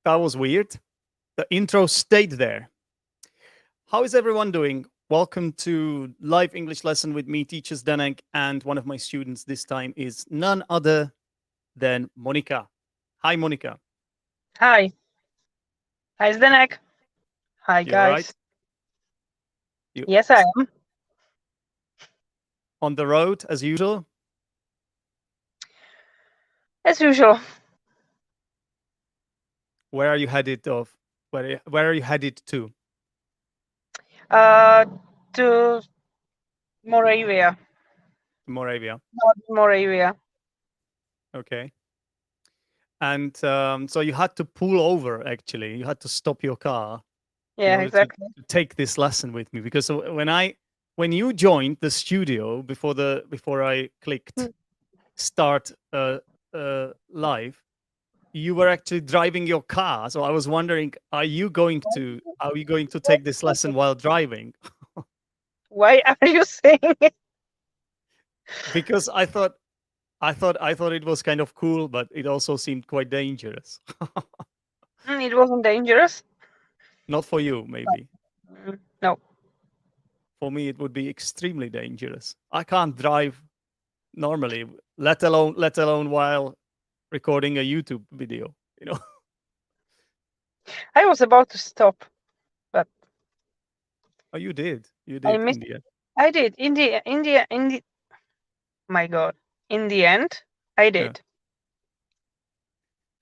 That was weird. The intro stayed there. How is everyone doing? Welcome to live English lesson with me, teacher Zdenek, and one of my students this time is none other than Monika. Hi, Monika. Hi. Hi, Zdenek. Hi, You all right? guys. You Yes, I am. on the road as usual? As usual. Where are you headed of? Where are you headed to? To Moravia. Moravia. Not Moravia. Okay. And so you had to pull over. Actually, you had to stop your car in Yeah, order to exactly. take this lesson with me because when you joined the studio before I clicked start live, you were actually driving your car. So I was wondering, are you going to take this lesson while driving? Why are you saying it? Because I thought it was kind of cool, but it also seemed quite dangerous. It wasn't dangerous. Not for you, maybe. No. For me, it would be extremely dangerous. I can't drive normally, let alone while recording a YouTube video. You know. I was about to stop, but Oh, you did. You I did in missed. the end. I did. My God. In the end, I Yeah. did.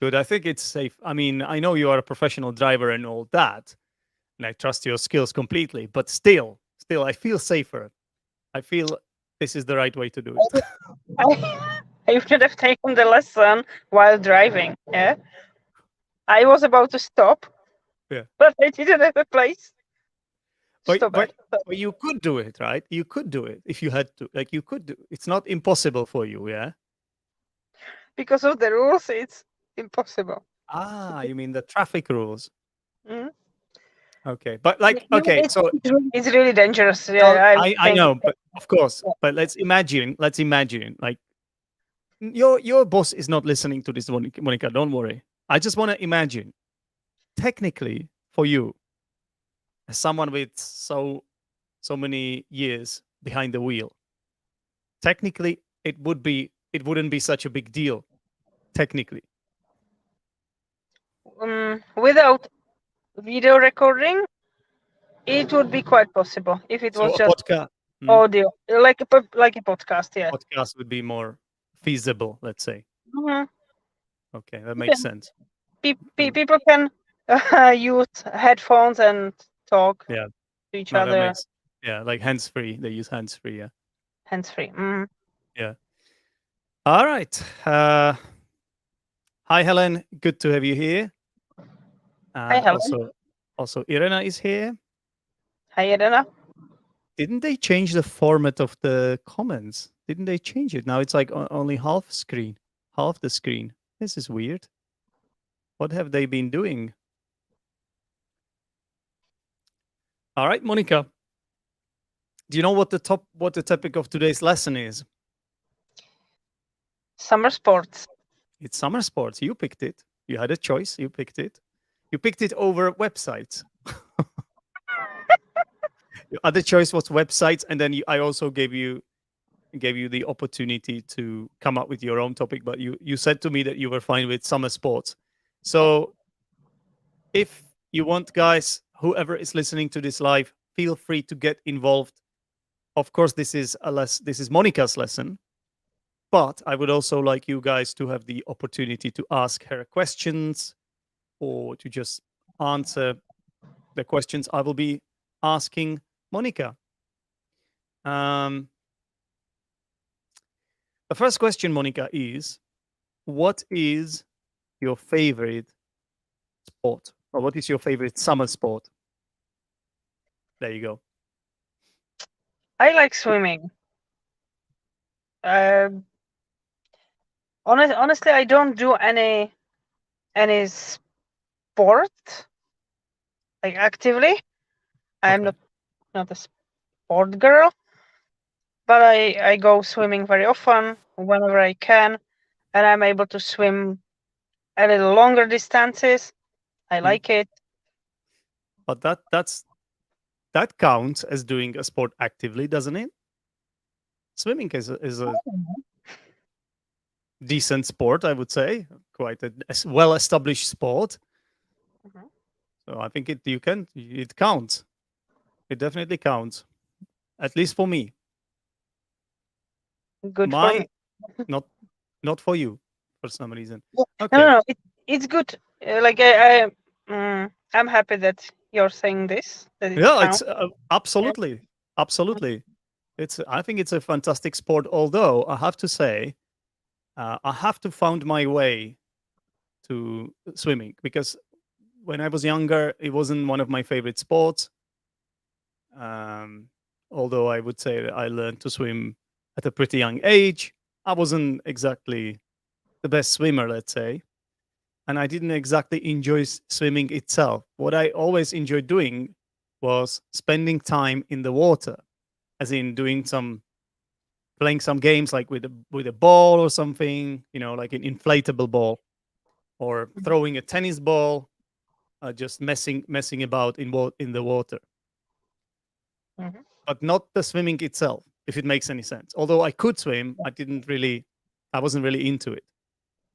Good. I think it's safe. I mean, I know you are a professional driver and all that, and I trust your skills completely. But still, I feel safer. I feel this is the right way to do it. I should have taken the lesson while driving. Yeah. I was about to stop, Yeah. but I didn't have a place. But Stop but it. but you could do it, right? You could do it if you had to. Like you could do. It's not impossible for you, yeah. Because of the rules, it's impossible. Ah, you mean the traffic rules? Mm. Okay, but like Yeah, okay, so it's really dangerous. no, Yeah, I'm I saying. know, but of course, Yeah. but let's imagine like your boss is not listening to this, Monica. Don't worry. I just want to imagine technically for you, as someone with so many years behind the wheel, technically it wouldn't be such a big deal. Technically, Without video recording, it would be quite possible if it so was a just podcast audio, like like a podcast. Yeah. podcast would be more feasible. Let's say. Mhm. Okay, that makes Yeah. sense. People can use headphones and talk Yeah, to each no, that other makes like hands free. They use hands free. Yeah, hands free. yeah. All right. Hi, Helen. Good to have you here. Hi, And Helen. also Irena is here. Hi, Elena. Didn't they change the format of the comments? Didn't they change it? Now it's like only half screen, half the screen. This is weird. What have they been doing? All right, Monica. Do you know what the topic of today's lesson is? Summer sports. It's summer sports. You picked it. You had a choice. You picked it. You picked it over websites. Your other choice was websites, and then I also gave you the opportunity to come up with your own topic. But you said to me that you were fine with summer sports. So if you want, guys, whoever is listening to this live, feel free to get involved. Of course, this is Monica's lesson, but I would also like you guys to have the opportunity to ask her questions or to just answer the questions I will be asking Monica. The first question, Monica, is what is your favorite sport? Or what is your favorite summer sport? There you go. I like swimming. Honestly, I don't do any sport like actively. I'm Okay. not a sport girl, but I go swimming very often whenever I can, and I'm able to swim a little longer distances. I like it. But that counts as doing a sport actively, doesn't it? Swimming is a decent sport, I would say, quite a well-established sport. Mhm. So I think it counts. It definitely counts, at least for me. Good for me. Not not for you, for some reason. No, Okay. no, it's good. Like I'm happy that you're saying this, that it Yeah, counts. it's absolutely. I think it's a fantastic sport. Although I have to say, I have to found my way to swimming because when I was younger, it wasn't one of my favorite sports. Um, Although I would say that I learned to swim at a pretty young age, I wasn't exactly the best swimmer, let's say, and I didn't exactly enjoy swimming itself. What I always enjoyed doing was spending time in the water, as in doing playing some games like with a ball or something, like an inflatable ball, or throwing a tennis ball, just messing about in the water, Mhm. but not the swimming itself, if it makes any sense. Although I could swim, I wasn't really into it.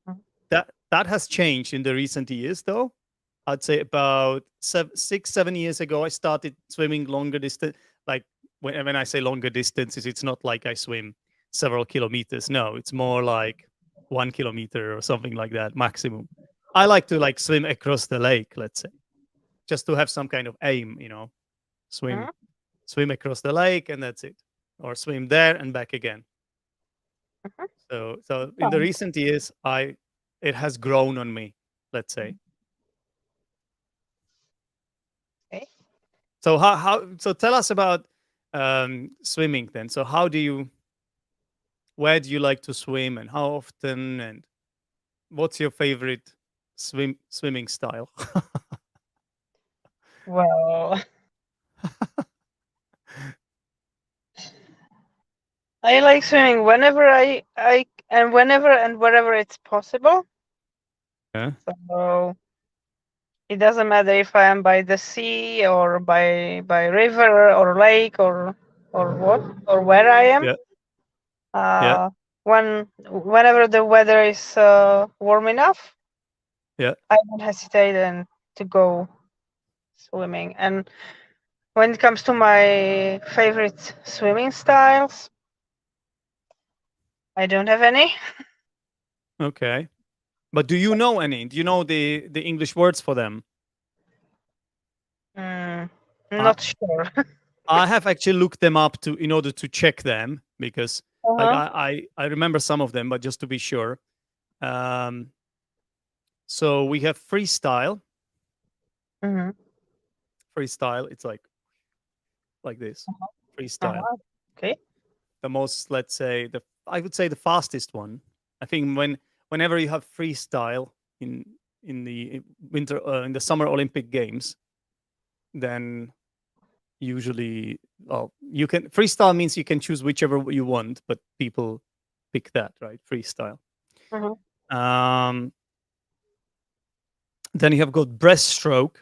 Mhm. That has changed in the recent years, though. I'd say about 6, 7 years ago, I started swimming longer distance. Like when I say longer distances, it's not like I swim several kilometers. No, it's more like 1 kilometer or something like that maximum. I like to like swim across the lake, let's say, just to have some kind of aim, swim Mhm. swim across the lake and that's it, or swim there and back again. Mhm. So in the Fun. recent years, I it has grown on me, let's say. Okay. So so tell us about swimming then. So where do you like to swim and how often, and what's your favorite swimming style? Well, I like swimming whenever I and whenever and wherever it's possible. Yeah. So it doesn't matter if I am by the sea or by river or lake or what or where I am. Yeah. Yeah. Uh, whenever the weather is warm enough, Yeah. I don't hesitate and to go swimming. And when it comes to my favorite swimming styles, I don't have any. Okay. But do you know any? Do you know the English words for them? Mm, I not sure. I have actually looked them up in order to check them because like Uh-huh. I remember some of them, but just to be sure. Um, so we have freestyle. Hmm. Freestyle. It's like this. Freestyle. Uh-huh. Okay. The most, let's say, I would say the fastest one. I think whenever you have freestyle in the winter in the summer Olympic Games, then usually, well, you can freestyle means you can choose whichever you want, but people pick that, right? Freestyle. Hmm. Um, then you have got breaststroke,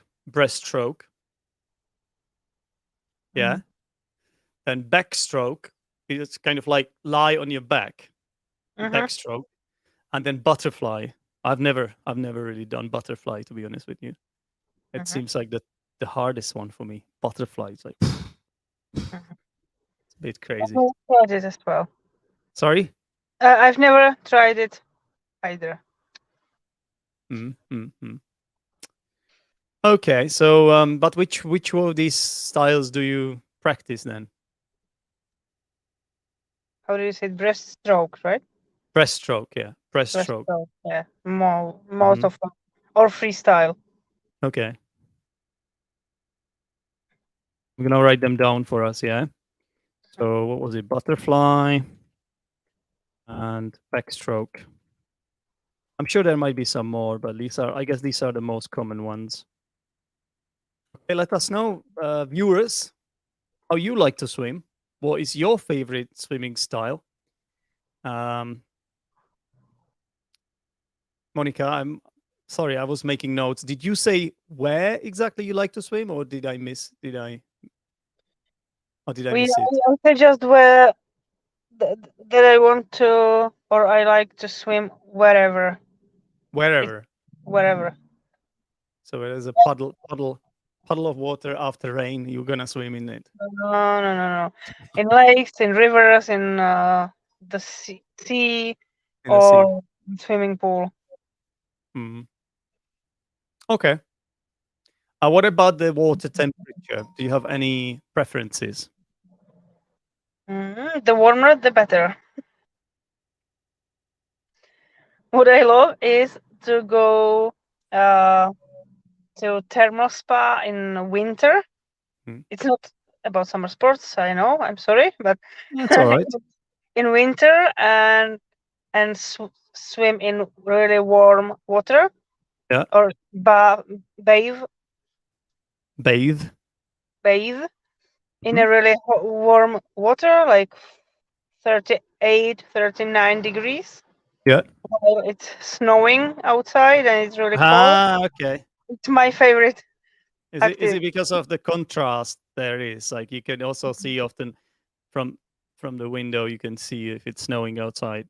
Hmm. yeah. Then backstroke, it's kind of like lie on your back, Hmm. backstroke, and then butterfly. I've never really done butterfly, to be honest with you. It Hmm. seems like the hardest one for me. Butterfly, it's like it's a bit crazy. I've tried it as well. Sorry. I've never tried it either. Mm. Okay, so but which of these styles do you practice then? How do you say it? Breaststroke, right? Breaststroke, yeah, breaststroke. Breaststroke. Yeah. Most Hmm. of them. Or freestyle. Okay, I'm gonna write them down for us. Yeah. So what was it? Butterfly and backstroke. I'm sure there might be some more, but I guess these are the most common ones. Okay, let us know, viewers, how you like to swim. What is your favorite swimming style? Um, Monica, Sorry, I was making notes. Did you say where exactly you like to swim, or did I miss? Did I We miss it? I said just where that I want to or I like to swim wherever. Wherever. Wherever. So there's a puddle of water after rain. You're gonna swim in it. No. In lakes, in rivers, in the sea In the sea. or swimming pool. Mhm. Okay. What about the water temperature? Do you have any preferences? The warmer, the better. What I love is to go to thermal spa in winter. Mm. It's not about summer sports, I know. I'm sorry, but That's all right. in winter and swim in really warm water Yeah. or bathe Bathe. bathe in Mhm. a really warm water, like 38, 39 degrees. Yeah. While it's snowing outside and it's really cold. Okay. It's my favorite Is activity. it because of the contrast there is? Like you can also see often from from the window you can see if it's snowing outside.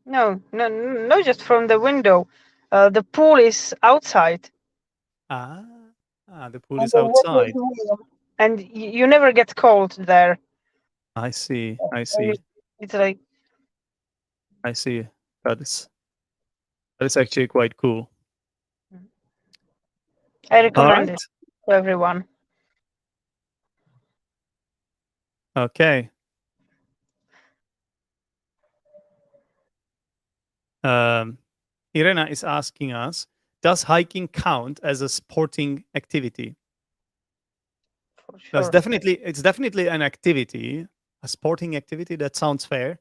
No, just from the window. The pool is outside. Ah, the pool And is the water is outside. warm. And you never get cold there. I see. I Uh, see. It's like, I see. That is actually quite cool. I All recommend right. it to everyone. Okay. Irena is asking us, does hiking count as a sporting activity? For sure. It's definitely an activity, a sporting activity. That sounds fair,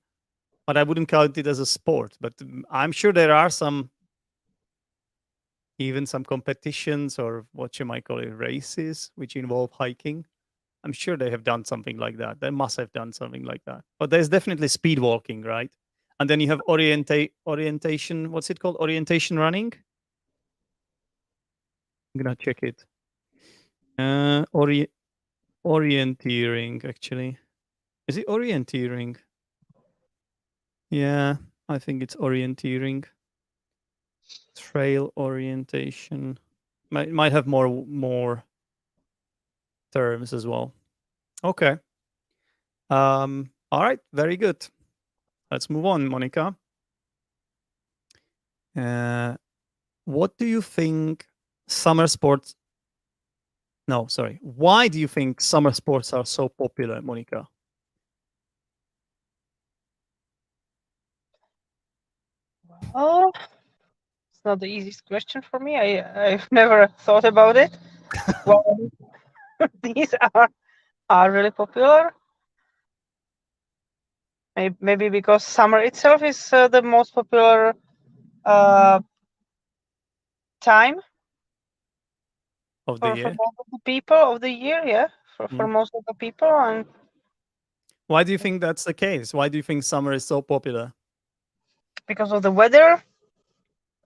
but I wouldn't count it as a sport. But I'm sure there are even some competitions or what you might call it, races, which involve hiking. I'm sure they have done something like that. They must have done something like that. But there's definitely speed walking, right? And then you have orientation. What's it called? Orientation running. I'm gonna check it. Orienteering, actually. Is it orienteering? Yeah, I think it's orienteering. Trail orientation. Might have more terms as well. Okay. All right, very good. Let's move on, Monica. What do you think summer sports? No, sorry. Why do you think summer sports are so popular, Monica? Oh, it's not the easiest question for me. I've never thought about it. Well, these are really popular. Maybe because summer itself is the most popular uh, time Of the for year? most of the people of the year. Yeah, for Mm. most of the people, and Why do you think that's the case? Why do you think summer is so popular? because of the weather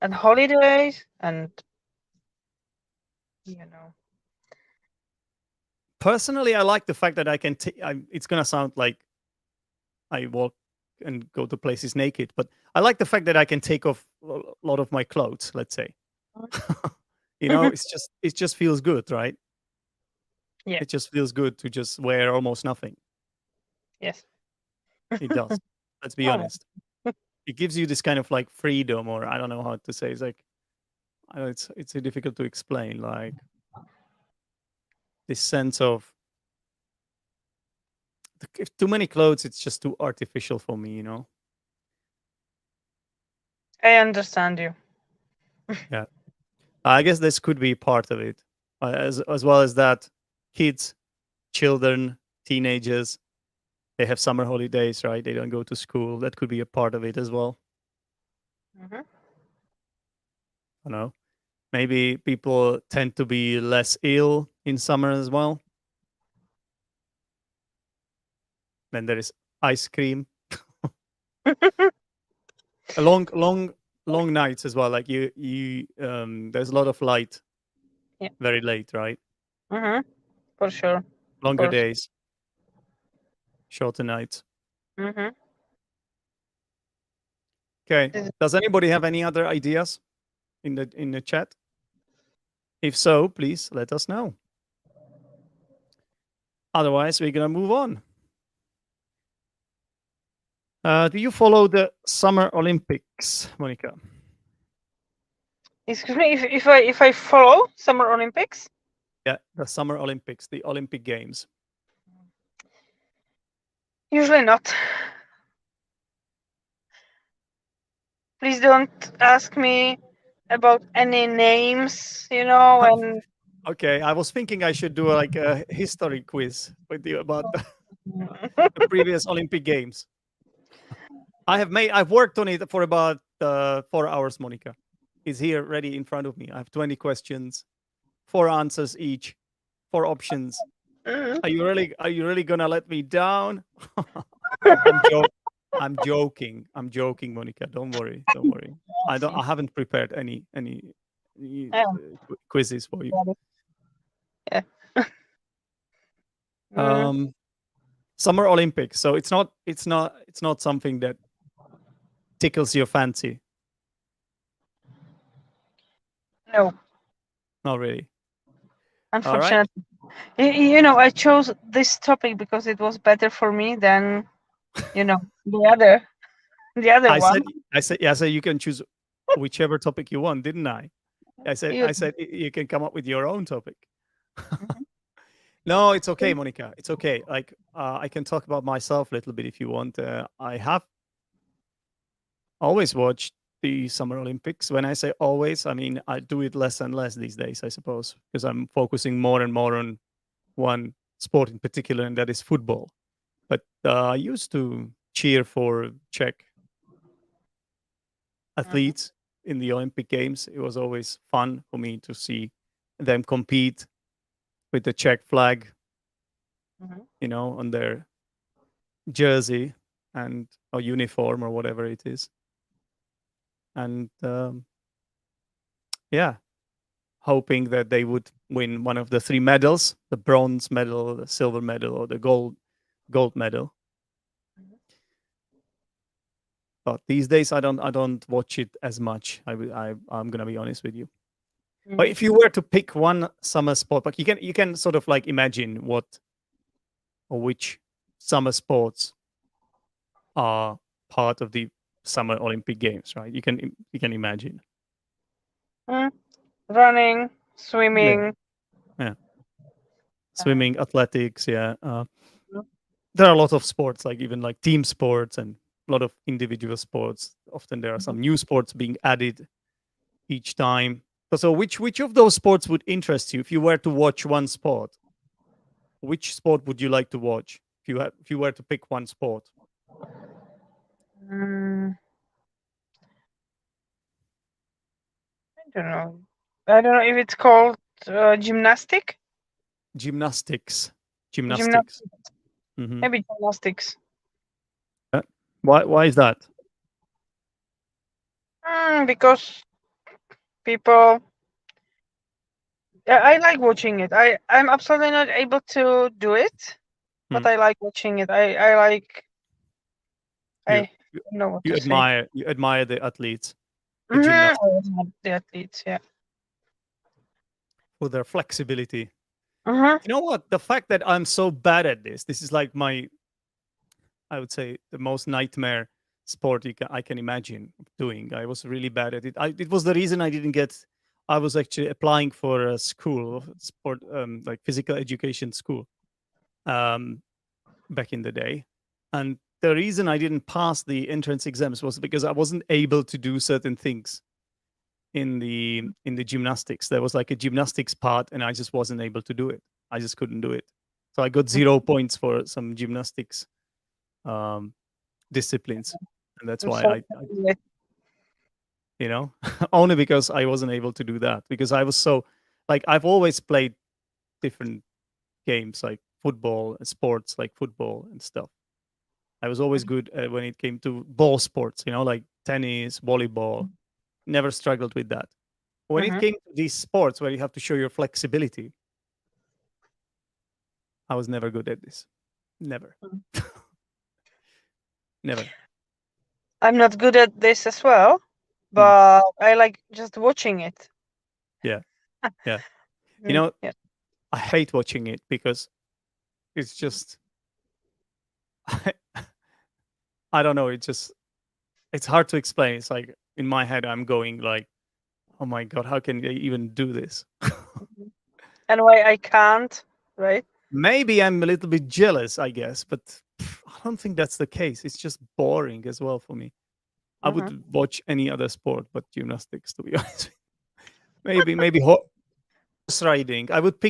and holidays and you know. Personally, I like the fact that I can. It's gonna sound like I walk and go to places naked, but I like the fact that I can take off a lot of my clothes. Let's say, it just feels good, right? Yeah. It just feels good to just wear almost nothing. Yes. It does. Let's be Oh, honest. It gives you this kind of like freedom, or I don't know how to say. It's like I know it's difficult to explain. Like this sense of if too many clothes, it's just too artificial for me. I understand you. Yeah. I guess this could be part of it, as well as that kids, children, teenagers, they have summer holidays, right? They don't go to school. That could be a part of it as well. Hmm. I don't know. Maybe people tend to be less ill in summer as well. Then there is ice cream. A long long nights as well. Like there's a lot of light. Yeah. Very late, right? For sure. Longer days, shorter nights. Okay. Does anybody have any other ideas in the chat? If so, please let us know. Otherwise, we're gonna move on. Do you follow the Summer Olympics, Monika? Excuse me, if I follow Summer Olympics? Yeah, the Summer Olympics, the Olympic Games. Usually not. Please don't ask me about any names, and Okay, I was thinking I should do like a history quiz with you about the previous Olympic Games. I've worked on it for about 4 hours, Monika. It's here ready in front of me. I have 20 questions, 4 answers each, 4 options. Are you really gonna let me down? I'm joking, Monika. Don't worry. I haven't prepared any quizzes for you. Yeah. Summer Olympics. So it's not something that tickles your fancy. No. Not really. Unfortunately. I chose this topic because it was better for me than, the other one. I said you can choose whichever topic you want, didn't I? I said you can come up with your own topic. No, it's okay, Monika. It's okay. Like I can talk about myself a little bit if you want. I have always watched the Summer Olympics. When I say always, I mean I do it less and less these days, I suppose, because I'm focusing more and more on one sport in particular, and that is football. But I used to cheer for Czech athletes in the Olympic Games. It was always fun for me to see them compete with the Czech flag, on their jersey and or uniform or whatever it is. And hoping that they would win one of the 3 medals: the bronze medal, the silver medal, or the gold medal. But these days, I don't watch it as much. I'm gonna be honest with you. But if you were to pick one summer sport, like you can sort of like imagine what or which summer sports are part of the Summer Olympic Games, right? You can imagine. Running, swimming. Yeah. Swimming, athletics, yeah. There are a lot of sports, like even like team sports and a lot of individual sports. Often there are some new sports being added each time. So which of those sports would interest you if you were to watch one sport? Which sport would you like to watch if you were to pick one sport? I don't know if it's called gymnastic. Gymnastics. Maybe gymnastics. Why is that? Because people. I like watching it. I'm absolutely not able to do it, but I like watching it. I like. I don't know what to say. You admire the athletes. The athletes, yeah. For their flexibility. You know what? The fact that I'm so bad at this is like I would say the most nightmare sport I can imagine doing. I was really bad at it. It was the reason I didn't get. I was actually applying for a school, sport, like physical education school, back in the day, and the reason I didn't pass the entrance exams was because I wasn't able to do certain things in the gymnastics. There was like a gymnastics part, and I just wasn't able to do it. I just couldn't do it. So I got 0 points for some gymnastics disciplines, and that's why I only because I wasn't able to do that, because I was so like I've always played different games like football, sports like football and stuff. I was always good when it came to ball sports, like tennis, volleyball, never struggled with that. When it came to these sports where you have to show your flexibility, I was never good at this. Never. Never. I'm not good at this as well, but I like just watching it. Yeah. Yeah. You know, Yeah. I hate watching it because it's just I don't know, it's hard to explain. It's like in my head I'm going like, oh my god, how can they even do this? And why I can't, right? Maybe I'm a little bit jealous, I guess, but I don't think that's the case. It's just boring as well for me. I would watch any other sport but gymnastics, to be honest. Maybe horse riding. I would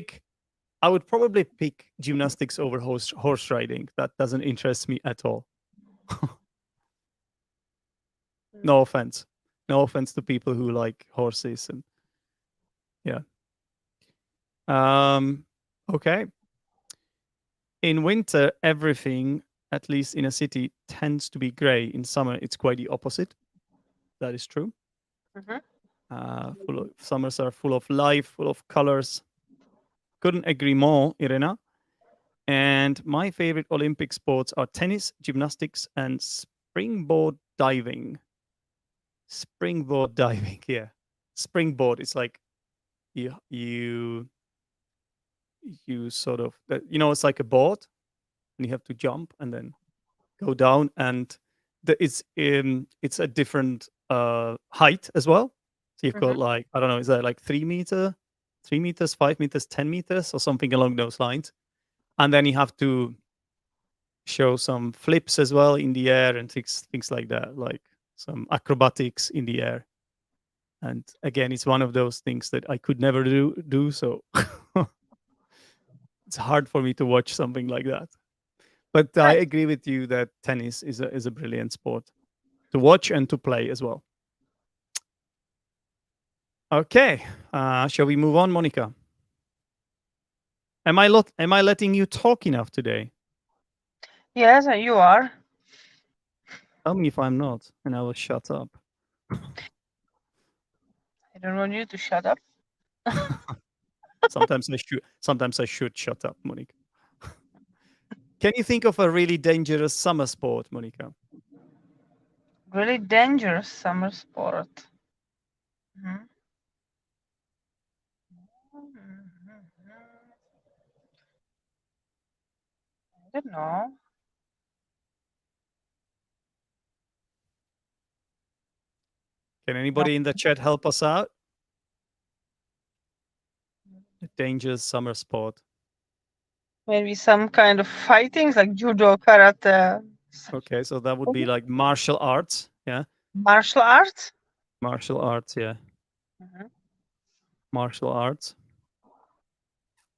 probably pick gymnastics over horse riding. That doesn't interest me at all. No offense. No offense to people who like horses and yeah. Okay. In winter, everything, at least in a city, tends to be gray. In summer, it's quite the opposite. That is true. Summers are full of life, full of colors. Couldn't agree more, Irena. And my favorite Olympic sports are tennis, gymnastics, and springboard diving. Springboard diving, yeah. Springboard, it's like you sort of, it's like a board and you have to jump and then go down, and it's a different height as well. So you've got like, I don't know, is that like 3 meters, 5 meters, 10 meters, or something along those lines. And then you have to show some flips as well in the air and things like that, like some acrobatics in the air. And again, it's one of those things that I could never do. So it's hard for me to watch something like that. But I agree with you that tennis is a brilliant sport to watch and to play as well. Okay, shall we move on, Monika? Am I letting you talk enough today? Yes, you are. Tell me if I'm not, and I will shut up. I don't want you to shut up. Sometimes I should shut up, Monika. Can you think of a really dangerous summer sport, Monika? Really dangerous summer sport. I don't know. Can anybody in the chat help us out? A dangerous summer sport. Maybe some kind of fighting, like judo, karate. Okay, so that would be like martial arts, yeah? Martial arts? Martial arts, yeah. Martial arts. I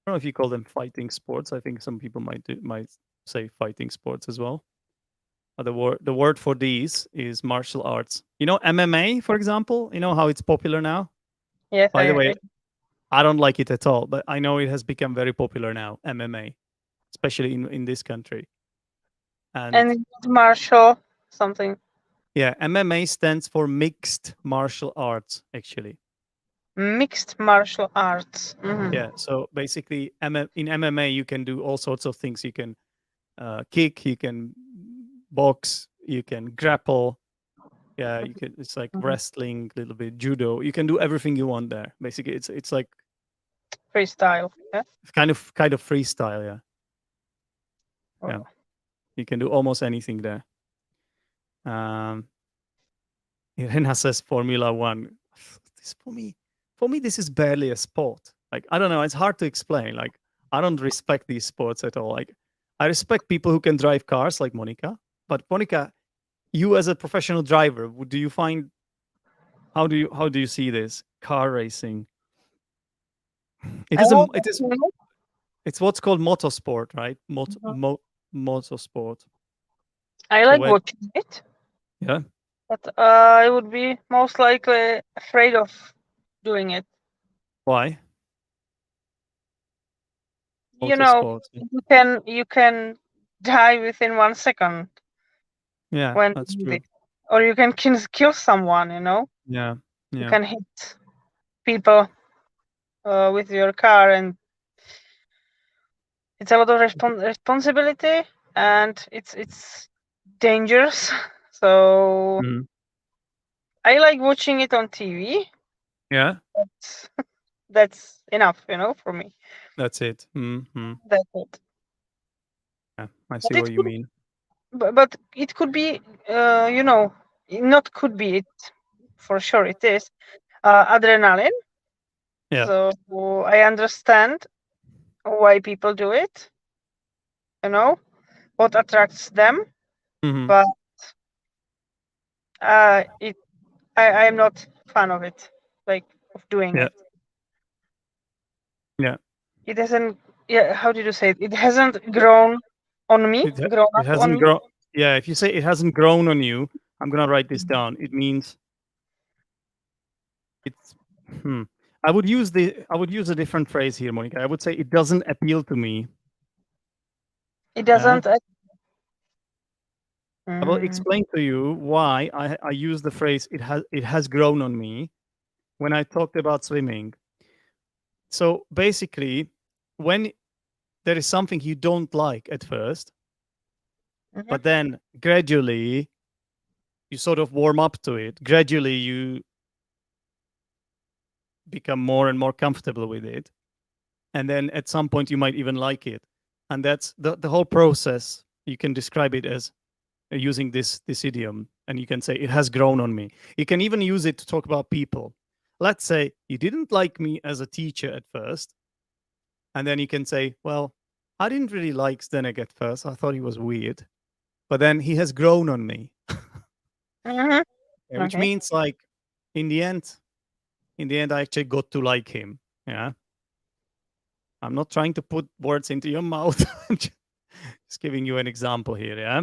don't know if you call them fighting sports. I think some people might say fighting sports as well. But the word for these is martial arts. You know, MMA, for example. You know how it's popular now. Yes. By the way, I don't like it at all, but I know it has become very popular now. MMA, especially in this country. And martial something. Yeah, MMA stands for mixed martial arts, actually. Mixed martial arts. Yeah, so basically, in MMA, you can do all sorts of things. You can kick, you can box, you can grapple. Yeah, you can. It's like wrestling, a little bit judo. You can do everything you want there. Basically, it's like freestyle. Yeah. Kind of freestyle. Yeah. Oh. Yeah. You can do almost anything there. Irena says Formula One. This for me, this is barely a sport. Like, I don't know. It's hard to explain. Like, I don't respect these sports at all. Like, I respect people who can drive cars, like Monika. But Monika, you as a professional driver, do you find how do you see this car racing? It's what's called motorsport, right? Motorsport. I like watching it. Yeah. But I would be most likely afraid of doing it. Why? You know, you can die within 1 second. Yeah, when that's true. Or you can kill someone, you know. Yeah. You Yeah. can hit people with your car, and it's a lot of responsibility, and it's dangerous. So Mhm. I like watching it on TV. Yeah. But that's enough, for me. That's it. Hmm. That's it. Yeah. I But see what you mean. but it could be, not could be, it for sure it is adrenaline. Yeah. So I understand why people do it. What attracts them, Hmm. but it I'm not fan of it, like of doing Yeah. it. Yeah. It hasn't. Yeah, how did you say it? It hasn't grown on me. Grown It up on hasn't me. grown. Yeah. If you say it hasn't grown on you, I'm gonna write this down. It means it's. Hmm. I would use a different phrase here, Monica. I would say it doesn't appeal to me. It Yeah. doesn't. I will Mm, explain to you why I use the phrase it has grown on me when I talked about swimming. So basically, when there is something you don't like at first, mhm, but then gradually you sort of warm up to it. Gradually you become more and more comfortable with it. And then at some point you might even like it. And that's the whole process. You can describe it as using this idiom, and you can say it has grown on me. You can even use it to talk about people. Let's say you didn't like me as a teacher at first, and then you can say, well, I didn't really like Zdenek at first. I thought he was weird, but then he has grown on me. mhm. Yeah, which Okay. means like in the end, I actually got to like him. Yeah. I'm not trying to put words into your mouth. I'm just giving you an example here. Yeah.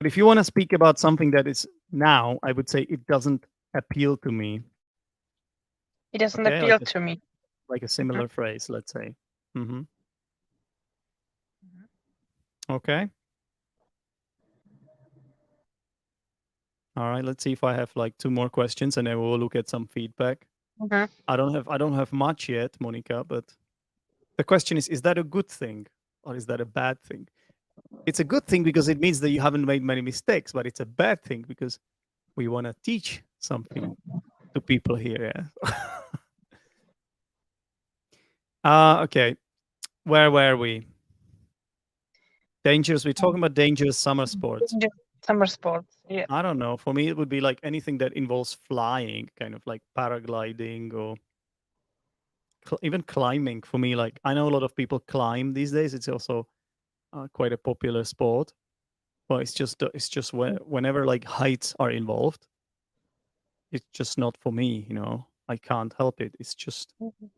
But if you want to speak about something that is now, I would say it doesn't appeal to me. It doesn't Okay. appeal to me. Like a Mhm, similar phrase, let's say. Hmm. mhm, Okay. All right. Let's see if I have like two more questions, and then we'll look at some feedback. mhm. I don't have much yet, Monica, but the question is that a good thing or is that a bad thing? It's a good thing because it means that you haven't made many mistakes, but it's a bad thing because we want to teach something to people here. Yeah. Okay. Where were we? Dangerous. We're talking about dangerous summer sports. Just summer sports. Yeah. I don't know. For me, it would be like anything that involves flying, kind of like paragliding or even climbing. For me, like I know a lot of people climb these days. It's also quite a popular sport. But it's just whenever like heights are involved, it's just not for me. I can't help it. It's just Mhm.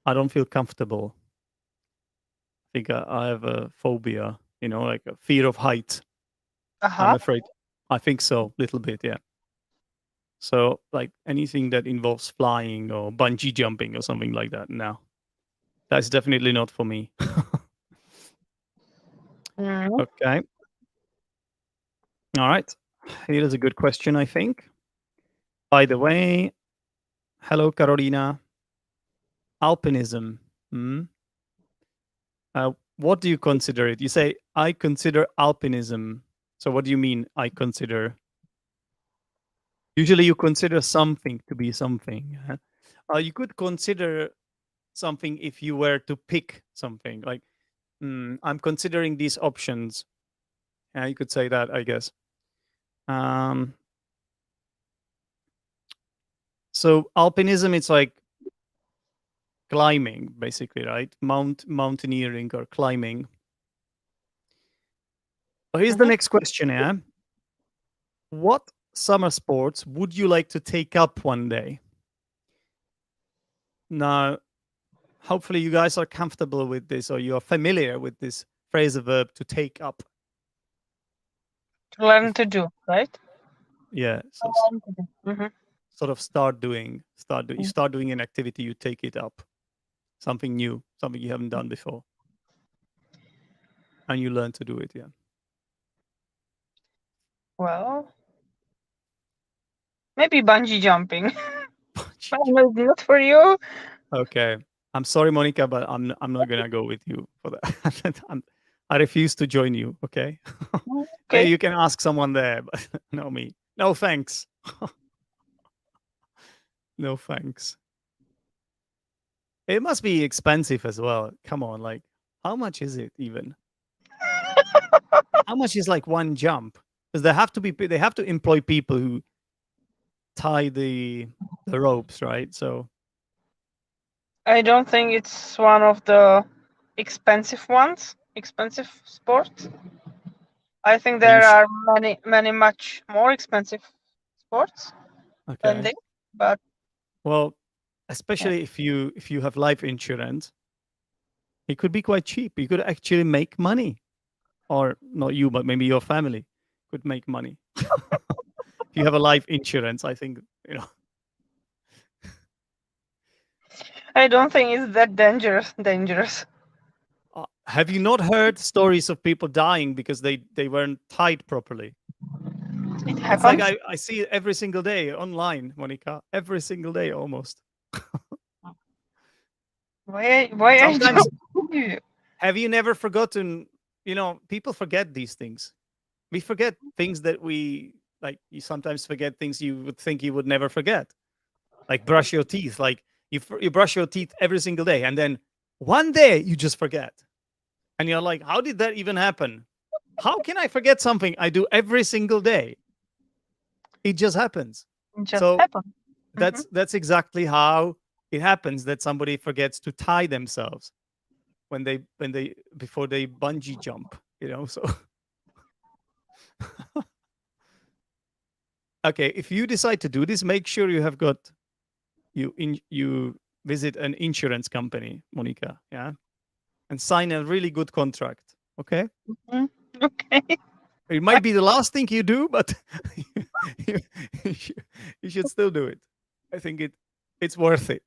I don't feel comfortable. I think I have a phobia. Like a fear of height. I'm Uh-huh. afraid. I think so, little bit, yeah. So like anything that involves flying or bungee jumping or something like that, no, that's definitely not for me. Mhm. Okay, all right. Here is a good question, I think. By the way, hello, Carolina. Alpinism. Hmm? What do you consider it? You say, I consider alpinism. So what do you mean, I consider? Usually you consider something to be something. Huh? You could consider something if you were to pick something. Like, I'm considering these options. Yeah, you could say that, I guess. Um, so alpinism, it's like climbing, basically, right? Mountaineering or climbing. So here's the Mhm. next question, yeah. What summer sports would you like to take up one day? Now, hopefully you guys are comfortable with this or you're familiar with this phrasal verb to take up. To learn If to do, right? yeah, so Learn to do. Mhm. sort of you start doing an activity, you take it up, something new, something you haven't done before, and you learn to do it. Yeah. Well, Maybe bungee jumping. But maybe not for you. Okay. I'm sorry, Monika, but I'm not gonna go with you for that. I refuse to join you. Okay. Hey, Okay. you can ask someone there, but no me. No thanks. No thanks. It must be expensive as well. Come on, like how much is it even? How much is like one jump? Because they have to employ people who tie the ropes, right? So I don't think it's one of the expensive sports. I think are you there are many much more expensive sports than okay? this. But Well, yeah. especially if you have life insurance, it could be quite cheap. You could actually make money, or not you, but maybe your family could make money. If you have a life insurance, I think I don't think it's that dangerous. Have you not heard stories of people dying because they weren't tied properly? It It's like happens. I see it every single day online, Monika. Every single day almost. Why I Sometimes don't believe you? have you never forgotten, people forget these things. We forget things that we like you sometimes forget things you would think you would never forget. Like brush your teeth. Like you brush your teeth every single day and then one day you just forget. And you're like, how did that even happen? How can I forget something I do every single day? It just happens. It just So happens. that's exactly how it happens that somebody forgets to tie themselves when they before they bungee jump. So okay, if you decide to do this, make sure you have got you visit an insurance company, Monika, yeah, and sign a really good contract. Okay, Mhm. Okay. it might be the last thing you do, but you, you should still do it. I think it's worth it.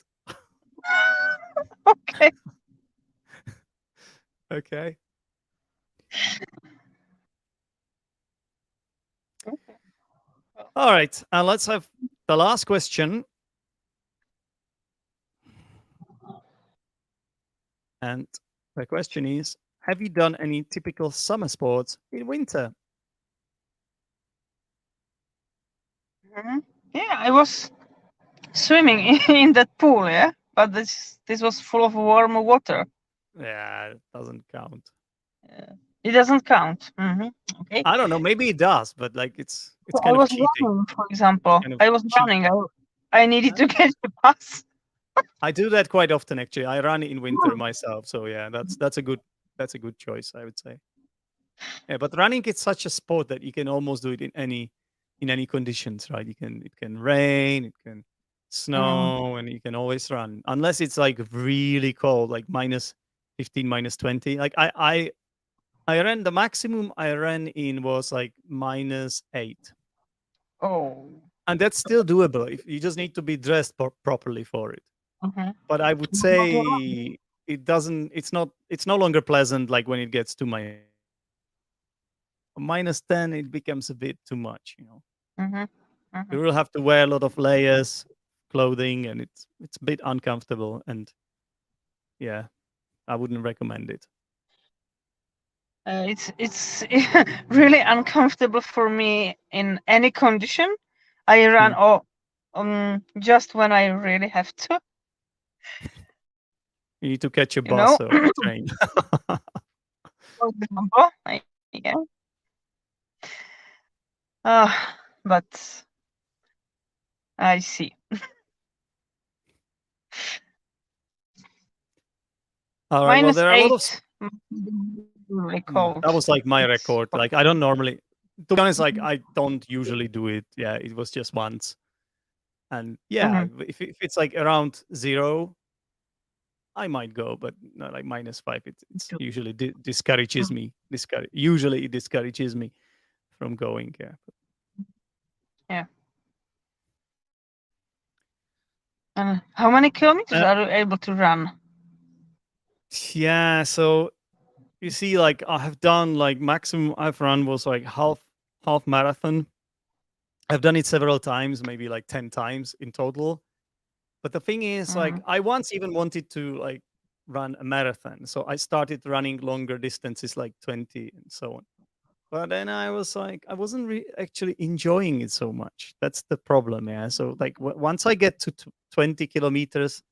Okay. Okay. All right. Let's have the last question. And the question is, have you done any typical summer sports in winter? Mhm. Yeah, I was swimming in that pool. Yeah, but this was full of warm water. Yeah, it doesn't count. It doesn't count. Okay. I don't know. Maybe it does, but like it's So I kind of was cheating. running, for It's example. kind of I was cheat. running. I needed to get the bus. I do that quite often actually. I run in winter myself, so yeah, that's a good choice, I would say. Yeah, but running is such a sport that you can almost do it in any conditions, right? It can rain, it can snow, and you can always run unless it's like really cold, like minus 15, minus 20. Like I ran the maximum I ran in was like -8, Oh. and that's still doable. If you just need to be dressed properly for it. Mhm. But I would say it doesn't. It's no longer pleasant. Like when it gets to -10, it becomes a bit too much. Mhm. You Mhm. will have to wear a lot of layers, clothing, and it's a bit uncomfortable. And yeah, I wouldn't recommend it. It's really uncomfortable for me in any condition. I run Mm. just when I really have to. You need to catch a You know, bus or a train. for example, yeah. But I see. All right. Well, there are a lot of. -8. Really cold. That was like my It's record. Like I don't normally, to be honest, like I don't usually do it. Yeah, it was just once. And yeah, Mhm. if it's like around 0, I might go, but not like -5. It's usually discourages me. Usually it discourages me from going. Yeah. Yeah. And how many kilometers Uh, are you able to run? yeah. So you see, like I have done like maximum I've run was like half marathon, I've done it several times, maybe like 10 times in total. But the thing is, like, Mhm. I once even wanted to like run a marathon. So I started running longer distances, like 20 and so on. But then I was like, I wasn't actually enjoying it so much. That's the problem, yeah. So like once I get to 20 kilometers,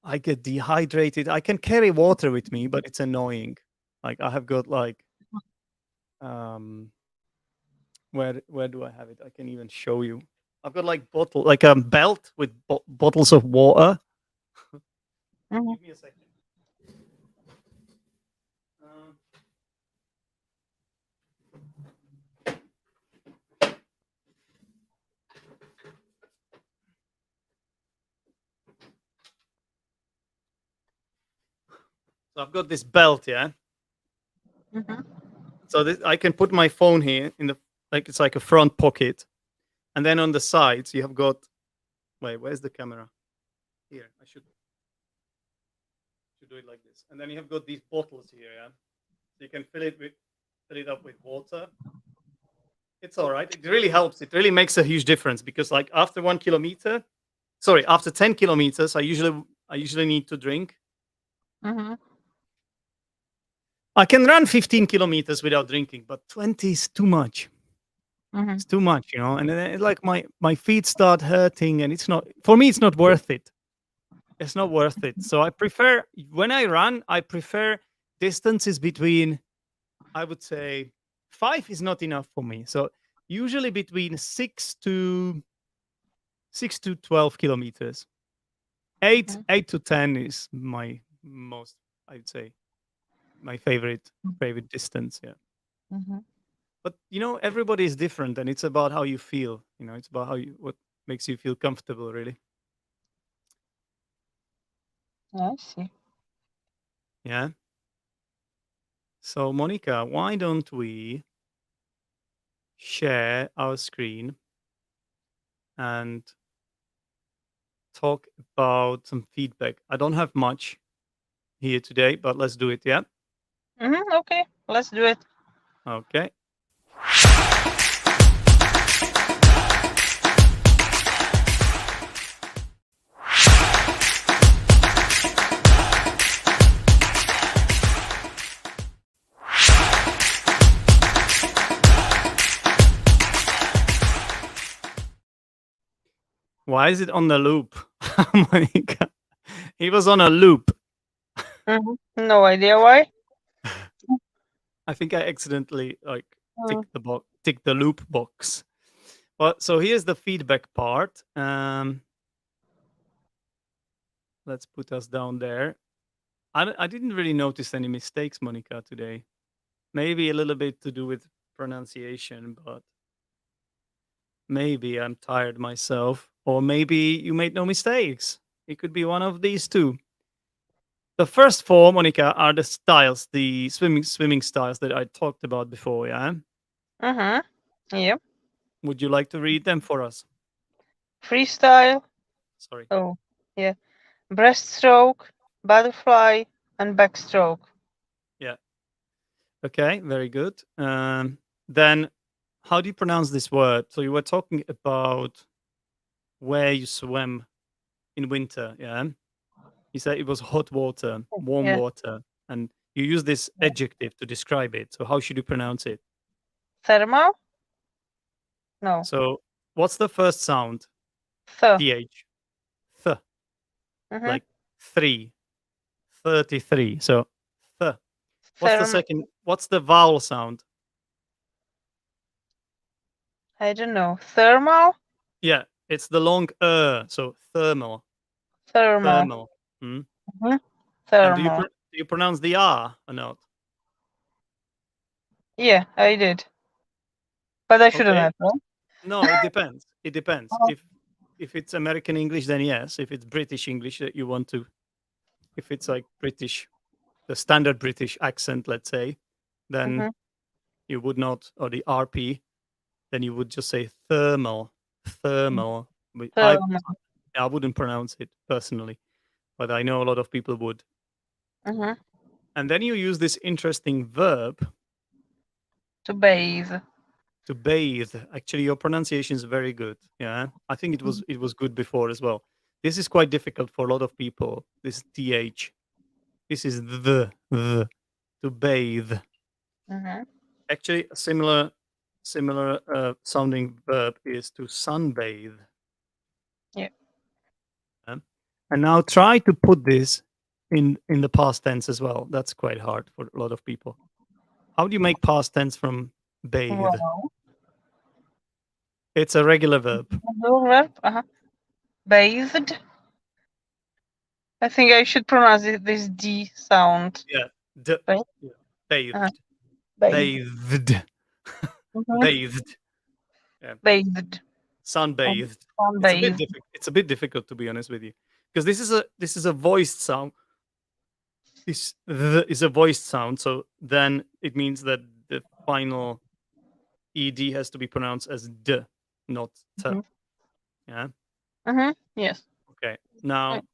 I get dehydrated. I can carry water with me, but it's annoying. Like I have got like um where do I have it? I can even show you. I've got like like a belt with bottles of water. Mhm. Give me a second. Um, so I've got this belt, yeah. Mhm. So this, I can put my phone here in the like it's like a front pocket, and then on the sides you have got. Wait, where's the camera? Here, I should do it like this, and then you have got these bottles here, yeah. So you can fill it up with water. It's all right. It really helps. It really makes a huge difference because like after 1 kilometer, sorry, after 10 kilometers, I usually need to drink. Mhm. I can run 15 kilometers without drinking, but 20 is too much. Mhm. It's too much, and then like my feet start hurting, and it's not for me. It's not worth it. It's not worth it. So I prefer when I run, I prefer distances between, I would say 5 is not enough for me. So usually between 6 to 12 kilometers. 8 Mhm. 8 to 10 is my most, I'd say, my favorite distance, yeah. Mhm. But everybody is different, and it's about how you feel. It's about what makes you feel comfortable, really. I see. Yeah. So Monica, why don't we share our screen and talk about some feedback? I don't have much here today, but let's do it, yeah? Mhm. Okay, let's do it. Okay. Why is it on the loop? Monica. He was on a loop. Mhm. No idea why. I think I accidentally like Mm. tick the loop box. Well, so here's the feedback part. Let's put us down there. I didn't really notice any mistakes, Monica, today. Maybe a little bit to do with pronunciation, but maybe I'm tired myself, or maybe you made no mistakes. It could be one of these two. The first four, Monica, are the styles, the swimming styles that I talked about before. Yeah, Mhm. Yep. would you like to read them for us? Freestyle. Sorry. Oh, yeah. Breaststroke, butterfly, and backstroke. Yeah. Okay. Very good. Then, how do you pronounce this word? So you were talking about where you swim in winter. Yeah. You said it was hot water, warm Yeah. water, and you use this adjective to describe it. So how should you pronounce it? Thermal? No. So what's the first sound? Th. Th. Th. Mhm. Like 33. So th. What's the Therm. second? What's the vowel sound? I don't know. Thermal. Yeah, it's the long so thermal. Thermal. Thermal. Hmm? Mhm. And Thermal. do you pronounce the R or not? Yeah, I did, but I shouldn't Okay. have. Right? No, it depends. It depends. Oh. If it's American English, then yes. If it's British English that you want to, if it's like British, the standard British accent, let's say, then Mhm. you would not, or the RP, then you would just say thermal, thermal. But Thermal. I wouldn't pronounce it personally, but I know a lot of people would. Mhm. And then you use this interesting verb. To bathe. To bathe. Actually, your pronunciation is very good. Yeah, I think it was good before as well. This is quite difficult for a lot of people. This th. This is the to bathe. Mm-hmm. Actually, a similar sounding verb is to sunbathe. Yeah. And now try to put this in the past tense as well. That's quite hard for a lot of people. How do you make past tense from bathe? Well, It's a regular verb. verb. Bathed. I think I should pronounce this D sound. Yeah. Right? Yeah. Bathed. Bathed. Bathed. Mhm. Bathed. Yeah. Bathed. Sunbathed. Sunbathed. It's a bit difficult to be honest with you, because this is a voiced sound. This is a voiced sound, so then it means that the final ed has to be pronounced as d, not t. Mhm. Yeah. Yes. Okay. Now Right.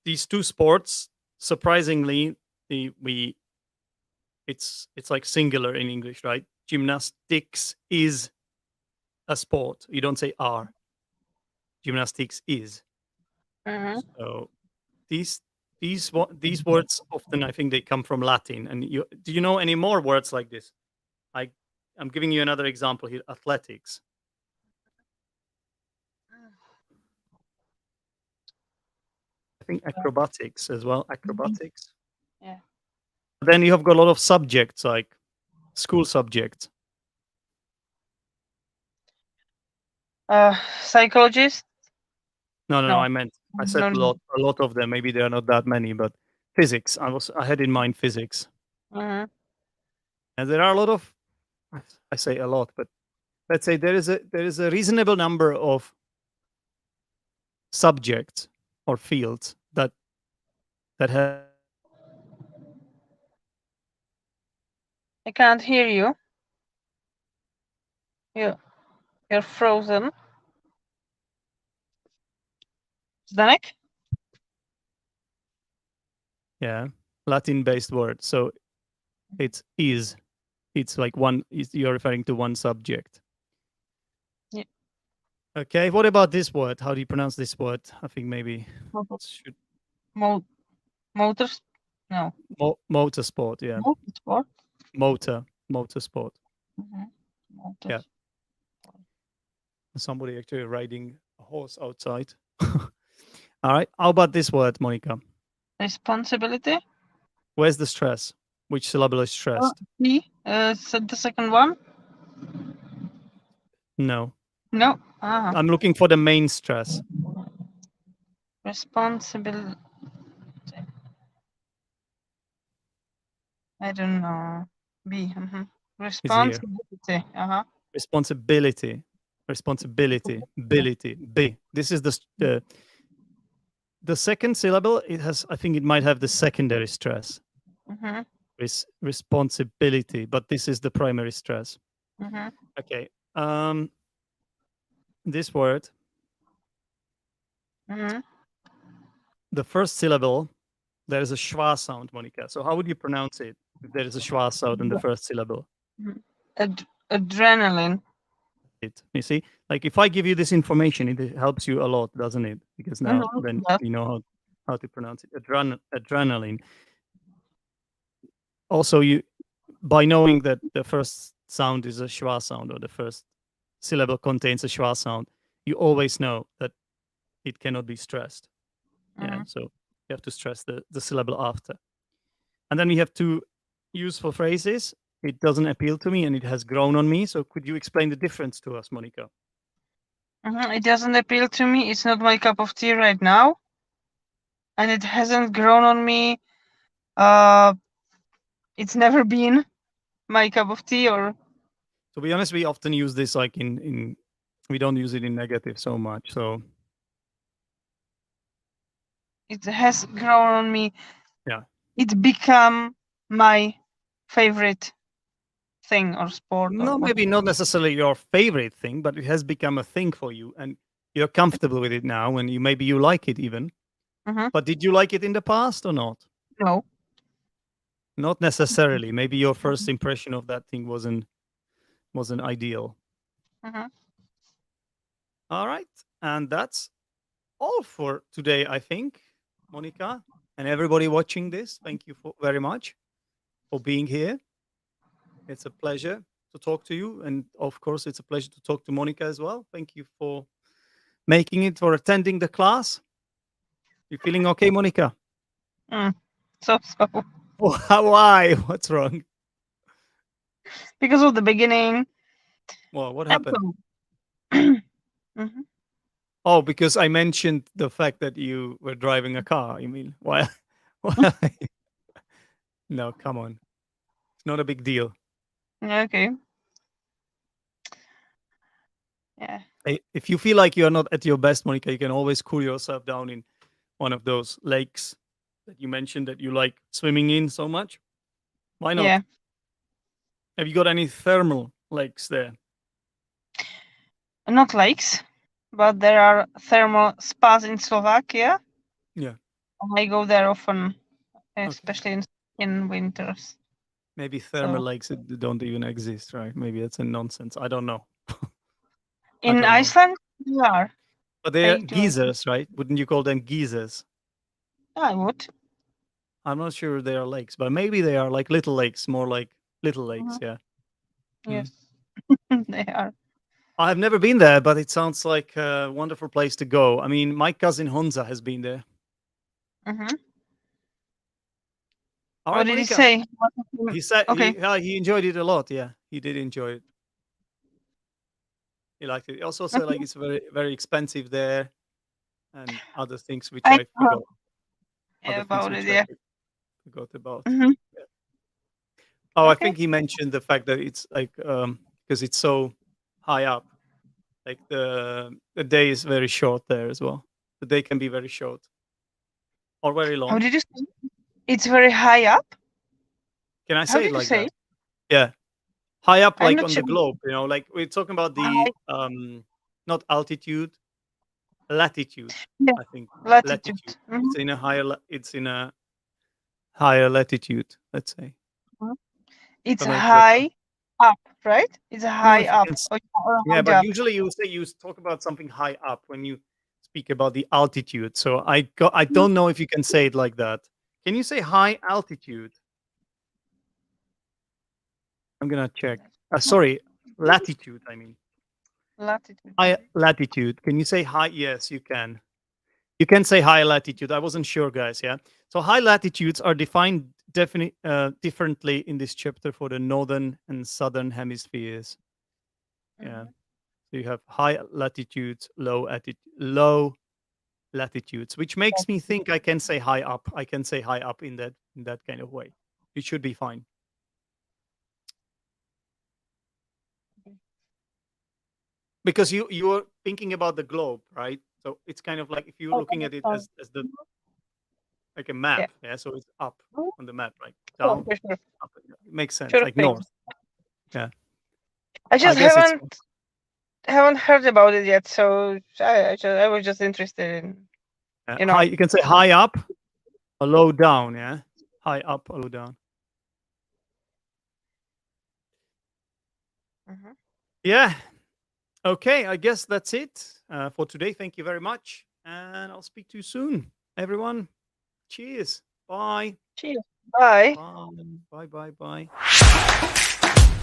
these two sports, surprisingly, it's like singular in English, right? Gymnastics is a sport. You don't say are. Gymnastics is. Mm-hmm. So these words often, I think, they come from Latin. And do you know any more words like this? I'm giving you another example here. Athletics. I think acrobatics as well. Acrobatics. Yeah. Then you have got a lot of subjects like school subjects. Psychologist. No, No. I said No. a lot of them. Maybe there are not that many, but physics. I had in mind physics, Mm-hmm. and there are a lot of. I say a lot, but let's say there is a reasonable number of subjects or fields that have. I can't hear you. You're frozen. Zdenek? Yeah, Latin-based word. So it's is. It's like one. You're referring to one subject. Yeah. Okay. What about this word? How do you pronounce this word? I think maybe should Motors? No. motorsport. Yeah. Motorsport? Motorsport. Mm-hmm. Motors. Yeah. Somebody actually riding a horse outside. All right. How about this word, Monika? Responsibility? Where's the stress? Which syllable is stressed? The second one? No. No. I'm looking for the main stress. Responsibility. I don't know. B. Mm-hmm. Responsibility. Responsibility. Ability. B. This is the second syllable. It has. I think it might have the secondary stress. Mm-hmm. Responsibility, but this is the primary stress. Mm-hmm. Okay. This word. Mm-hmm. the first syllable, there is a schwa sound, Monika. So how would you pronounce it if there is a schwa sound in the first syllable? Adrenaline. You see, like if I give you this information, it helps you a lot, doesn't it? Because now then you know how to pronounce it. Adrenaline. Also, you by knowing that the first sound is a schwa sound or the first syllable contains a schwa sound, you always know that it cannot be stressed. Yeah, so you have to stress the syllable after. And then we have two useful phrases. It doesn't appeal to me and it has grown on me. So could you explain the difference to us, Monika? It doesn't appeal to me. It's not my cup of tea right now. And it hasn't grown on me. It's never been my cup of tea. Or to be honest, we often use this like in we don't use it in negative so much. So it has grown on me. Yeah. It become my favorite thing or sport. No, maybe not necessarily your favorite thing, but it has become a thing for you and you're comfortable with it now and maybe you like it even. Mm-hmm. But did you like it in the past or not? No. Not necessarily. Maybe your first impression of that thing wasn't ideal. Mhm. All right, and that's all for today, I think, Monika, and everybody watching this. Thank you very much for being here. It's a pleasure to talk to you, and of course, it's a pleasure to talk to Monika as well. Thank you for making it, for attending the class. You feeling okay, Monika? So Why? What's wrong? because of the beginning. Well, what And happened? Mhm. Oh, because I mentioned the fact that you were driving a car. You mean why? Why? No, come on. It's not a big deal. Okay. Yeah. If you feel like you're not at your best, Monica, you can always cool yourself down in one of those lakes that you mentioned that you like swimming in so much. Why not? Yeah. Have you got any thermal lakes there? Not lakes, but there are thermal spas in Slovakia. Yeah. I go there often, especially in winters. Maybe thermal So lakes that don't even exist, right? Maybe that's a nonsense. I don't know. I in don't know. Iceland, they are. But they're I do. geysers, right? Wouldn't you call them geysers? I would. I'm not sure they are lakes, but maybe they are like little lakes, more like little lakes. Mhm. Yeah. Yes, they are. I have never been there, but it sounds like a wonderful place to go. I mean, my cousin Honza has been there. Mhm. All What right, did he Monica. say? He said Okay. he enjoyed it a lot. Yeah, he did enjoy it. He liked it. He also said like it's very expensive there, and other things which I I know forgot. Other things about which it. I Yeah. forgot about. Mhm. Yeah. Oh, I Okay. think he mentioned the fact that it's like because it's so high up, like the day is very short there as well. The day can be very short or very How long. did you say? It's very high up. Can I How say it did you like say? that? Yeah. High up, I'm like not on sure. the globe, like we're talking about High. the not altitude, latitude. Yeah. I think Latitude. latitude. Mhm. It's in a higher latitude. Let's say. Mhm. It's Don't know exactly. high up, right? It's No, high if you up can. or Yeah, high but up. usually you talk about something high up when you speak about the altitude. So I Mhm. don't know if you can say it like that. Can you say high altitude? I'm gonna check. Sorry, latitude. I mean Latitude. high latitude. Can you say high? Yes, you can. You can say high latitude. I wasn't sure, guys. Yeah. So high latitudes are defined differently in this chapter for the northern and southern hemispheres. Yeah. Mhm. So you have high latitudes, low latitudes, which makes me think I can say high up. I can say high up in that kind of way. It should be fine. Because you're thinking about the globe, right? So it's kind of like if you're Oh, looking at it sorry. as the like a Yeah. map, yeah. So it's up Mhm. on the map, like Sure, down, sure, sure. up. It makes sense, Sure like thing. north. Yeah, I I just guess it's haven't heard about it yet, so I was just interested in you high. know. You can say high up or low down. Yeah, high up or low down. Mhm. Yeah. Okay, I guess that's it for today. Thank you very much, and I'll speak to you soon, everyone. Cheers. Bye. Cheers. Bye. Bye. Bye. Bye. Bye.